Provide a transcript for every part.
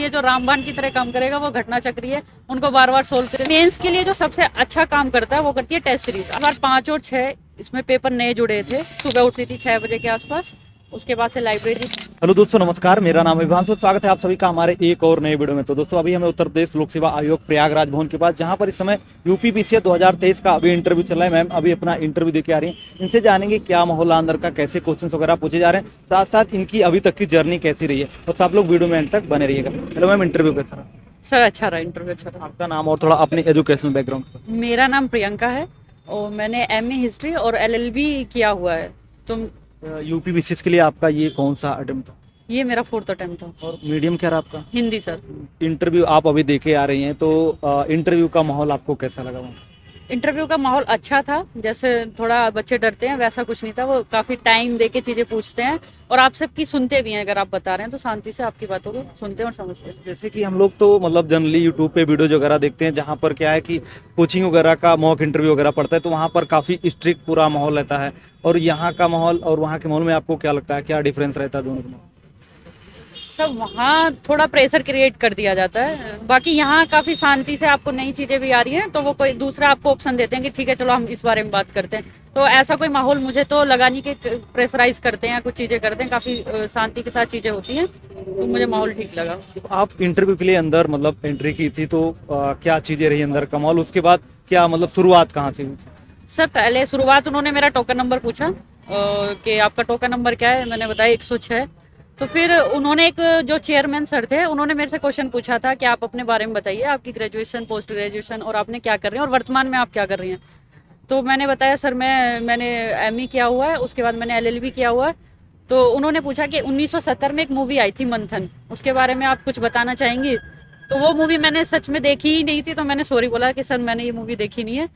लिए जो रामबाण की तरह काम करेगा वो घटना चक्री है, उनको बार बार सोल्व करें। मेंस के लिए जो सबसे अच्छा काम करता है वो करती है टेस्ट सीरीज। अब 5 और 6 इसमें पेपर नए जुड़े थे। सुबह उठती थी 6 बजे के आसपास, उसके बाद से लाइब्रेरी। हेलो दोस्तों, नमस्कार। मेरा नाम है विभांशु। स्वागत है आप सभी का हमारे एक और नए वीडियो में। तो दोस्तों, अभी हमें उत्तर प्रदेश लोक सेवा आयोग प्रयागराज भवन के पास, जहां पर इस समय यूपी पीसीएस 2023 का अभी इंटरव्यू चल रहा है। मैम अभी अपना इंटरव्यू देके आ रही हैं। इनसे जानेंगे क्या माहौल अंदर का, कैसे क्वेश्चंस वगैरह पूछे जा रहे हैं, साथ साथ इनकी अभी तक की जर्नी कैसी रही है। और सब लोग वीडियो में एंड तक बने रहिएगा। हेलो मैम, इंटरव्यू कैसा रहा? सर अच्छा रहा इंटरव्यू, अच्छा रहा। आपका नाम और थोड़ा अपने एजुकेशनल बैकग्राउंड। मेरा नाम प्रियंका है और मैंने एमए हिस्ट्री और एलएलबी किया हुआ है। तुम यूपी पीसीएस के लिए आपका ये कौन सा अटेम्प्ट था? ये मेरा 4th अटेम्प्ट था। और मीडियम क्या रहा आपका? हिंदी सर। इंटरव्यू आप अभी देखे आ रही हैं, तो इंटरव्यू का माहौल आपको कैसा लगा वहाँ? इंटरव्यू का माहौल अच्छा था। जैसे थोड़ा बच्चे डरते हैं वैसा कुछ नहीं था। वो काफ़ी टाइम दे के चीज़ें पूछते हैं और आप सबकी सुनते भी हैं। अगर आप बता रहे हैं तो शांति से आपकी बातों को सुनते हैं और समझते हैं। जैसे कि हम लोग तो मतलब जनरली यूट्यूब पे वीडियो वगैरह देखते हैं, जहाँ पर क्या है कि कोचिंग वगैरह का मॉक इंटरव्यू वगैरह पड़ता है, तो वहाँ पर काफ़ी स्ट्रिक्ट पूरा माहौल रहता है। और यहाँ का माहौल और वहाँ के माहौल में आपको क्या लगता है, क्या डिफरेंस रहता है दोनों में? सब वहाँ थोड़ा प्रेशर क्रिएट कर दिया जाता है। बाकी यहाँ काफ़ी शांति से आपको नई चीज़ें भी आ रही हैं तो वो कोई दूसरा आपको ऑप्शन देते हैं कि ठीक है चलो हम इस बारे में बात करते हैं। तो ऐसा कोई माहौल मुझे तो लगा नहीं कि प्रेशराइज करते हैं, कुछ चीज़ें करते हैं। काफ़ी शांति के साथ चीज़ें होती हैं, तो मुझे माहौल ठीक लगा। आप इंटरव्यू के लिए अंदर मतलब एंट्री की थी, तो क्या चीज़ें रही अंदर का माहौल? उसके बाद क्या मतलब शुरुआत कहाँ से हुई? सर पहले शुरुआत उन्होंने मेरा टोकन नंबर पूछा कि आपका टोकन नंबर क्या है। मैंने बताया 106। तो फिर उन्होंने एक जो चेयरमैन सर थे उन्होंने मेरे से क्वेश्चन पूछा था कि आप अपने बारे में बताइए, आपकी ग्रेजुएशन, पोस्ट ग्रेजुएशन और आपने क्या कर रहे हैं और वर्तमान में आप क्या कर रही हैं। तो मैंने बताया सर मैंने एमए किया हुआ है, उसके बाद मैंने एलएलबी किया हुआ है। तो उन्होंने पूछा कि 1970 में एक मूवी आई थी मंथन, उसके बारे में आप कुछ बताना चाहेंगी। तो वो मूवी मैंने सच में देखी ही नहीं थी, तो मैंने सॉरी बोला कि सर मैंने ये मूवी देखी नहीं है।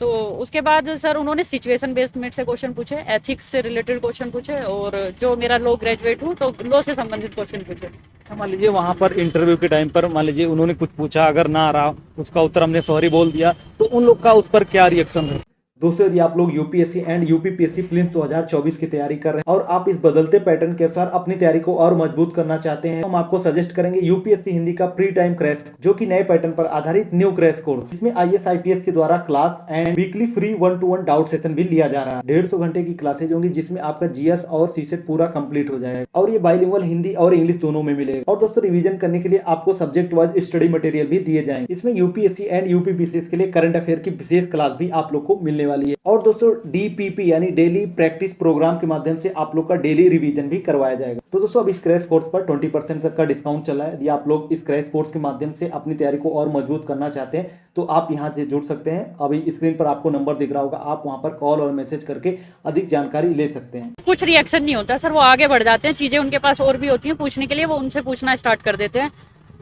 तो उसके बाद सर उन्होंने सिचुएशन बेस्ड मेरे से क्वेश्चन पूछे, एथिक्स से रिलेटेड क्वेश्चन पूछे और जो मेरा लॉ ग्रेजुएट हूँ तो लॉ से संबंधित क्वेश्चन पूछे। मान लीजिए वहाँ पर इंटरव्यू के टाइम पर मान लीजिए उन्होंने कुछ पूछा, अगर ना आ रहा उसका उत्तर हमने सॉरी बोल दिया, तो उन लोग का उस पर क्या रिएक्शन है? दोस्तों, यदि आप लोग यूपीएससी एंड यूपीपीएससी प्रीलिम्स 2024 की तैयारी कर रहे हैं और आप इस बदलते पैटर्न के अनुसार अपनी तैयारी को और मजबूत करना चाहते हैं, तो हम आपको सजेस्ट करेंगे यूपीएससी हिंदी का प्री टाइम क्रैश, जो कि नए पैटर्न पर आधारित न्यू क्रैश कोर्स। इसमें आईएएस आईपीएस के द्वारा class and weekly free 1-to-1 doubt session भी लिया जा रहा है। 150 घंटे की क्लासेज होंगी, जिसमें आपका जीएस और सीसेट पूरा कंप्लीट हो जाएगा और ये बाइलिंगुअल हिंदी और इंग्लिश दोनों में मिलेगा। और दोस्तों, रिवीजन करने के लिए आपको सब्जेक्ट वाइज स्टडी मटेरियल भी दिए जाएंगे। इसमें यूपीएससी एंड यूपीपीसीएस के लिए करंट अफेयर की विशेष क्लास भी आप लोग को मिलने वाली है। और दोस्तों, डीपीपी यानी डेली प्रैक्टिस प्रोग्राम के माध्यम से आप लोग का डेली रिवीजन भी करवाया जाएगा। तो दोस्तों, अब इस क्रैश कोर्स पर 20% तक का डिस्काउंट चला है। यदि आप लोग इस क्रैश कोर्स के माध्यम से अपनी तैयारी को और मजबूत करना चाहते हैं तो आप यहां से जुड़ सकते हैं। अभी स्क्रीन पर आपको नंबर दिख रहा होगा, आप वहां पर कॉल और मैसेज करके अधिक जानकारी ले सकते हैं। कुछ रिएक्शन नहीं होता सर, वो आगे बढ़ जाते हैं। चीज़ें उनके पास और भी होती हैं पूछने के लिए, वो उनसे पूछना स्टार्ट कर देते हैं।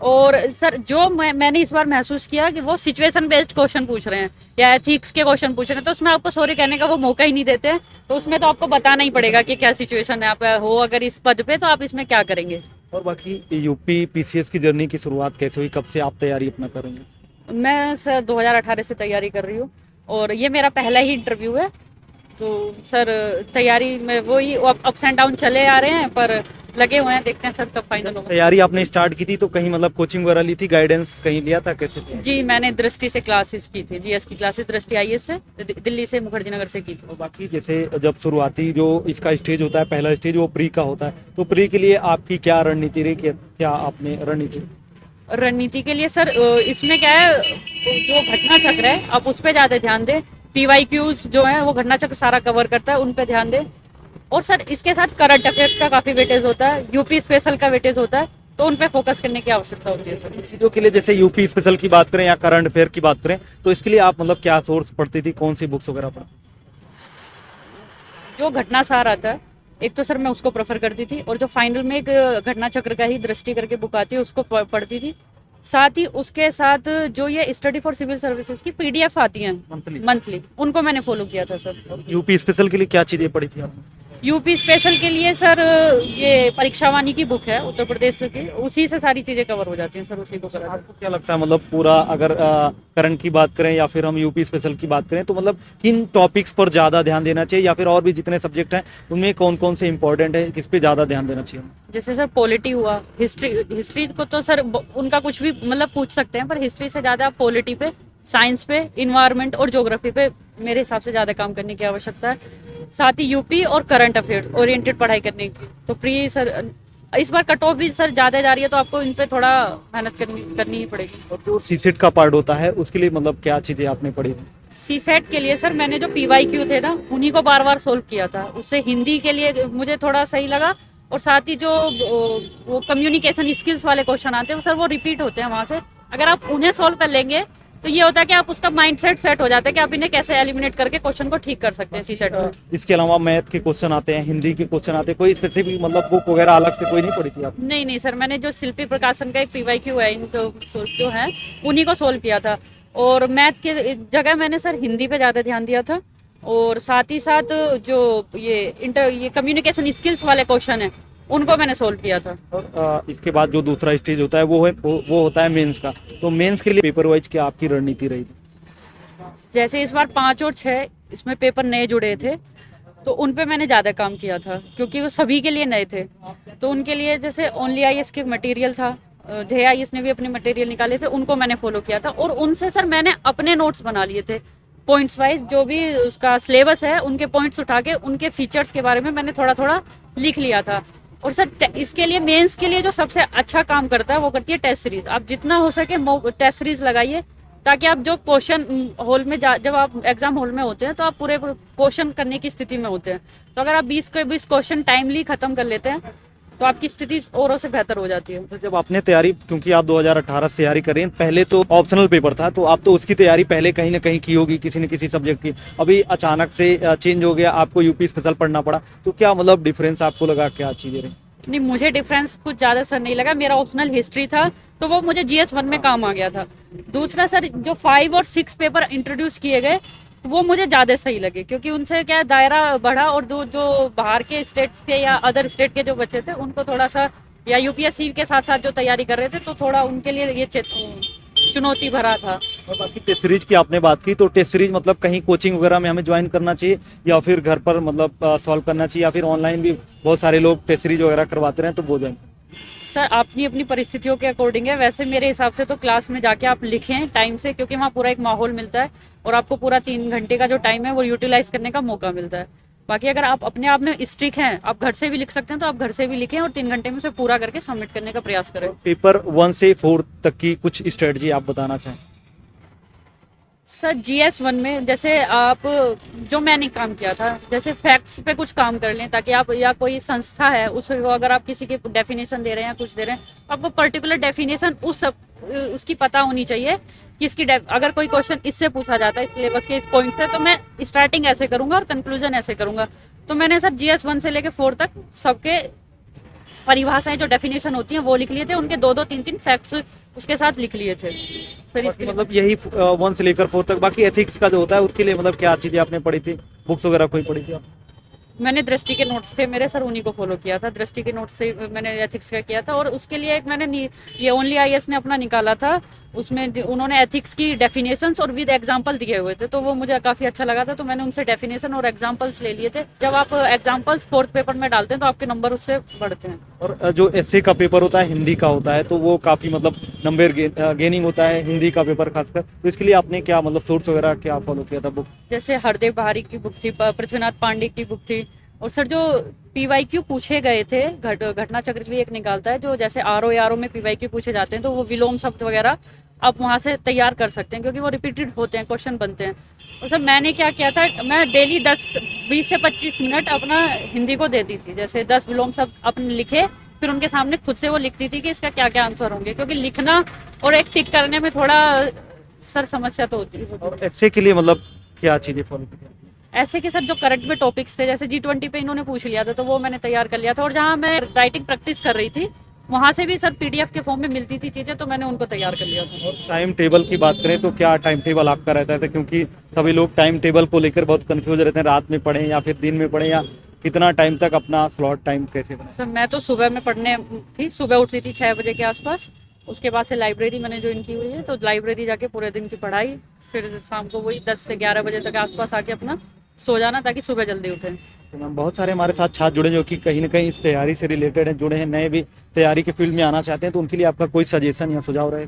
और सर जो मैंने इस बार महसूस किया कि वो सिचुएशन बेस्ड क्वेश्चन पूछ रहे हैं या एथिक्स के क्वेश्चन पूछ रहे हैं, तो उसमें आपको सॉरी कहने का वो मौका ही नहीं देते हैं। तो उसमें तो आपको बताना ही पड़ेगा कि क्या सिचुएशन है, आप हो अगर इस पद पे तो आप इसमें क्या करेंगे। और बाकी यूपी पीसीएस की जर्नी की शुरुआत कैसे हुई, कब से आप तैयारी अपना करेंगे? मैं सर 2018 से तैयारी कर रही हूँ और ये मेरा पहला ही इंटरव्यू है। तो सर तैयारी में वही अप्स एंड डाउन चले आ रहे हैं, पर लगे हुए हैं, देखते हैं सर कब फाइनल होगा। तैयारी आपने स्टार्ट की थी तो कहीं मतलब कोचिंग वगैरह ली थी, गाइडेंस कहीं लिया था, कैसे थी? जी मैंने दृष्टि से क्लासेस की थी, जीएस की क्लासेस दृष्टि आईएएस से दिल्ली से मुखर्जी नगर से की थी। और बाकी जैसे जब शुरुआती जो इसका स्टेज होता है, पहला स्टेज वो प्री का होता है, तो प्री के लिए आपकी क्या रणनीति रही, क्या आपने रणनीति के लिए सर इसमें क्या है, जो घटना चक्र है आप उस पर ज़्यादा ध्यान दें। पीवाईक्यूज जो है वो घटना चक्र सारा कवर करता है, उन पर ध्यान दें। और सर इसके साथ करंट अफेयर्स का काफ़ी वेटेज होता है, यूपी स्पेशल का वेटेज होता है, तो उन पे फोकस करने की आवश्यकता होती है सर। चीज़ों के लिए जैसे यूपी स्पेशल की बात करें या करंट अफेयर की बात करें, तो इसके लिए आप मतलब क्या सोर्स पढ़ती थी, कौन सी बुक्स वगैरह पढ़ती? जो घटना सार आता है एक तो सर मैं उसको प्रेफर करती थी, और जो फाइनल में एक घटना चक्र का ही दृष्टि करके बुक आती है उसको पढ़ती थी। साथ ही उसके साथ जो ये स्टडी फॉर सिविल सर्विसेज की पीडीएफ आती हैं मंथली, उनको मैंने फॉलो किया था सर। यूपी स्पेशल के लिए क्या चीज़ें पढ़ी थी आपने? यूपी स्पेशल के लिए सर ये परीक्षा वाणी की बुक है उत्तर प्रदेश की, उसी से सारी चीज़ें कवर हो जाती हैं सर, उसी को करा जाता है। आपको क्या लगता है मतलब पूरा अगर करंट की बात करें या फिर हम यूपी स्पेशल की बात करें तो मतलब किन टॉपिक्स पर ज़्यादा ध्यान देना चाहिए, या फिर और भी जितने सब्जेक्ट हैं उनमें कौन कौन से इंपॉर्टेंट है, किस पे ज़्यादा ध्यान देना चाहिए? जैसे सर पॉलिटी हुआ, हिस्ट्री, हिस्ट्री को तो सर उनका कुछ भी मतलब पूछ सकते हैं, पर हिस्ट्री से ज़्यादा पॉलिटी पे, साइंस पे, इन्वायरमेंट और ज्योग्राफी पे मेरे हिसाब से ज़्यादा काम करने की आवश्यकता है। साथ ही यूपी और करंट अफेयर ओरिएंटेड पढ़ाई करने की। तो प्री सर इस बार कट ऑफ भी सर ज़्यादा जा रही है, तो आपको इन पे थोड़ा मेहनत करनी ही पड़ेगी। और जो सीसेट का पार्ट होता है उसके लिए मतलब क्या चीज़ें आपने पढ़ी थी? सी सेट के लिए सर मैंने जो PYQ थे ना उन्हीं को बार बार सोल्व किया था, उससे हिंदी के लिए मुझे थोड़ा सही लगा। और साथ ही जो वो कम्युनिकेशन स्किल्स वाले क्वेश्चन आते हैं वो सर वो रिपीट होते हैं वहाँ से, अगर आप उन्हें सोल्व कर लेंगे तो ये होता है कि आप उसका माइंडसेट सेट हो जाता है कि आप इन्हें कैसे एलिमिनेट करके क्वेश्चन को ठीक कर सकते हैं सी सेट में। इसके अलावा मैथ के क्वेश्चन आते हैं, हिंदी के क्वेश्चन आते हैं, कोई स्पेसिफिक मतलब बुक वगैरह अलग से कोई नहीं पढ़ी थी आप? नहीं नहीं सर, मैंने जो शिल्पी प्रकाशन का एक PYQ है इनको जो है उन्हीं को सोल्व किया था। और मैथ के जगह मैंने सर हिंदी पे ज़्यादा ध्यान दिया था। और साथ ही साथ जो ये कम्युनिकेशन स्किल्स वाले क्वेश्चन है उनको मैंने सोल्व किया था। और इसके बाद जो दूसरा स्टेज होता है वो होता है मेंस का। तो मेंस के लिए पेपर वाइज क्या आपकी रणनीति रही थी? जैसे इस बार 5 और 6 इसमें पेपर नए जुड़े थे, तो उन पे मैंने ज़्यादा काम किया था क्योंकि वो सभी के लिए नए थे। तो उनके लिए जैसे ओनली IAS के मटेरियल था, ध्येय IAS ने भी अपने मटेरियल निकाले थे, उनको मैंने फॉलो किया था। और उनसे सर मैंने अपने नोट्स बना लिए थे, पॉइंट्स वाइज जो भी उसका सिलेबस है उनके पॉइंट्स उठा के उनके फीचर्स के बारे में मैंने थोड़ा थोड़ा लिख लिया था। और सर इसके लिए मेंस के लिए जो सबसे अच्छा काम करता है वो करती है टेस्ट सीरीज। आप जितना हो सके टेस्ट सीरीज लगाइए, ताकि आप जो क्वेश्चन हॉल में जब आप एग्जाम हॉल में होते हैं तो आप पूरे क्वेश्चन करने की स्थिति में होते हैं। तो अगर आप 20 के 20 क्वेश्चन टाइमली खत्म कर लेते हैं तो आपकी स्थिति औरों से बेहतर हो जाती है। तो जब आपने तैयारी, क्योंकि आप 2018 से तैयारी कर रही हैं, पहले तो ऑप्शनल पेपर था, तो आप तो उसकी तैयारी पहले कहीं ना कहीं की होगी किसी न किसी सब्जेक्ट की, अभी अचानक से चेंज हो गया, आपको यूपी स्पेशल पढ़ना पड़ा, तो क्या मतलब डिफरेंस आपको लगा, क्या चीज़ें रही? नहीं, मुझे डिफरेंस कुछ ज़्यादा सर नहीं लगा। मेरा ऑप्शनल हिस्ट्री था तो वो मुझे GS1 में काम आ गया था। दूसरा सर जो 5 और 6 पेपर इंट्रोड्यूस किए गए वो मुझे ज़्यादा सही लगे, क्योंकि उनसे क्या दायरा बढ़ा। और जो बाहर के स्टेट्स के या अदर स्टेट के जो बच्चे थे उनको थोड़ा सा, या UPSC के साथ साथ जो तैयारी कर रहे थे, तो थोड़ा उनके लिए ये चुनौती भरा था। और बाकी टेस्ट सीरीज की आपने बात की, तो टेस्ट सीरीज मतलब कहीं कोचिंग वगैरह में हमें ज्वाइन करना चाहिए या फिर घर पर मतलब सॉल्व करना चाहिए, या फिर ऑनलाइन भी बहुत सारे लोग टेस्ट सीरीज वगैरह करवाते रहे तो वो ज्वाइन? सर अपनी अपनी परिस्थितियों के अकॉर्डिंग है। वैसे मेरे हिसाब से तो क्लास में जाके आप लिखें टाइम से, क्योंकि वहाँ पूरा एक माहौल मिलता है और आपको पूरा 3 घंटे का जो टाइम है वो यूटिलाइज करने का मौका मिलता है। बाकी अगर आप अपने आप में स्ट्रिक्ट हैं, आप घर से भी लिख सकते हैं, तो आप घर से भी लिखें और 3 घंटे में से पूरा करके सबमिट करने का प्रयास करें। पेपर 1 से 4 तक की कुछ स्ट्रेटजी आप बताना चाहें? सर GS1 में जैसे आप जो मैंने काम किया था, जैसे फैक्ट्स पे कुछ काम कर लें, ताकि आप, या कोई संस्था है उसको अगर आप किसी की डेफिनेशन दे रहे हैं या कुछ दे रहे हैं, तो आपको पर्टिकुलर डेफिनेशन उसकी पता होनी चाहिए कि इसकी अगर कोई क्वेश्चन इससे पूछा जाता है सिलेबस के इस पॉइंट से, तो मैं स्टार्टिंग ऐसे करूंगा और कंक्लूजन ऐसे करूंगा। तो मैंने सर GS1 से लेकर 4 तक सबके परिभाषाएं जो डेफिनेशन होती हैं वो लिख लिए थे, उनके 2-2 3-3 फैक्ट्स उसके साथ लिख लिए थे सर। इसके मतलब यही 1 से लेकर 4 तक। बाकी एथिक्स का जो होता है उसके लिए मतलब क्या चीज़ें आपने पढ़ी थी, बुक्स वगैरह कोई पढ़ी थी आप? मैंने दृष्टि के नोट्स थे मेरे सर, उन्हीं को फॉलो किया था। दृष्टि के नोट्स से मैंने एथिक्स का किया था। और उसके लिए एक मैंने ये ओनली IAS ने अपना निकाला था, उसमें उन्होंने एथिक्स की डेफिनेशंस और विद एग्जांपल दिए हुए थे, तो वो मुझे काफ़ी अच्छा लगा था। तो मैंने उनसे डेफिनेशन और एग्जांपल्स ले लिए थे। जब आप एग्जांपल्स 4th पेपर में डालते हैं तो आपके नंबर उससे बढ़ते हैं। और जो एसए का पेपर होता है हिंदी का होता है, तो वो काफ़ी मतलब नंबर गेनिंग होता है हिंदी का पेपर खासकर, तो इसके लिए आपने क्या मतलब सोर्स वगैरह क्या फॉलो किया था बुक? जैसे हरदेव बहारी की बुक थी, पृथ्वीनाथ पांडे की बुक थी। और सर जो PYQ पूछे गए थे, घटना चक्र भी एक निकालता है, जो जैसे RO में PYQ पूछे जाते हैं, तो वो विलोम शब्द वगैरह आप वहाँ से तैयार कर सकते हैं, क्योंकि वो रिपीटेड होते हैं, क्वेश्चन बनते हैं। और सर मैंने क्या किया था, मैं डेली 20 से 25 मिनट अपना हिंदी को देती थी। जैसे 10 विलोम शब्द अपने लिखे, फिर उनके सामने खुद से वो लिखती थी कि इसका क्या क्या आंसर होंगे, क्योंकि लिखना और एक टिक करने में थोड़ा सर समस्या तो होती है। और एसए के लिए मतलब क्या चीज़ें फॉलो की? ऐसे के सर जो करंट में टॉपिक्स थे, जैसे G20 पे इन्होंने पूछ लिया था, तो वो मैंने तैयार कर लिया था। और जहाँ मैं राइटिंग प्रैक्टिस कर रही थी वहाँ से भी सर PDF के फॉर्म में मिलती थी चीज़ें, तो मैंने उनको तैयार कर लिया था। और टाइम टेबल की बात करें तो क्या टाइम टेबल आपका रहता था? क्योंकि सभी लोग टाइम टेबल को लेकर बहुत कंफ्यूज रहते हैं, रात में पढ़ें या फिर दिन में पढ़ें, या कितना टाइम तक अपना स्लॉट टाइम कैसे बनाया? सर मैं तो सुबह में पढ़ने थी, सुबह उठती थी 6 बजे के आसपास। उसके बाद से लाइब्रेरी मैंने ज्वाइन की हुई है, तो लाइब्रेरी जाके पूरे दिन की पढ़ाई, फिर शाम को वही 10 से 11 बजे तक आसपास आके अपना सो जाना, ताकि सुबह जल्दी उठें। तो मैम बहुत सारे हमारे साथ छात्र जुड़े हैं जो कि कहीं ना कहीं इस तैयारी से रिलेटेड हैं, जुड़े हैं, नए भी तैयारी के फील्ड में आना चाहते हैं, तो उनके लिए आपका कोई सजेशन या सुझाव रहे?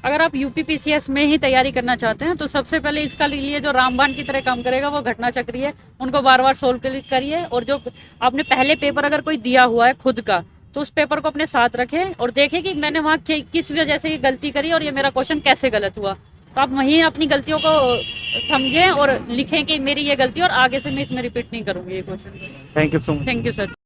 अगर आप यूपीपीसीएस में ही तैयारी करना चाहते हैं तो सबसे पहले इसका लिए जो रामबाण की तरह काम करेगा वो घटना चक्री है, उनको बार बार सोल्व करिए। और जो आपने पहले पेपर अगर कोई दिया हुआ है खुद का, तो उस पेपर को अपने साथ रखें और देखें कि मैंने वहाँ किस वजह से ये गलती करी और ये मेरा क्वेश्चन कैसे गलत हुआ। तो आप वहीं अपनी गलतियों को समझें और लिखें कि मेरी ये गलती और आगे से मैं इसमें रिपीट नहीं करूँगी ये question. Thank you so much. Thank you sir.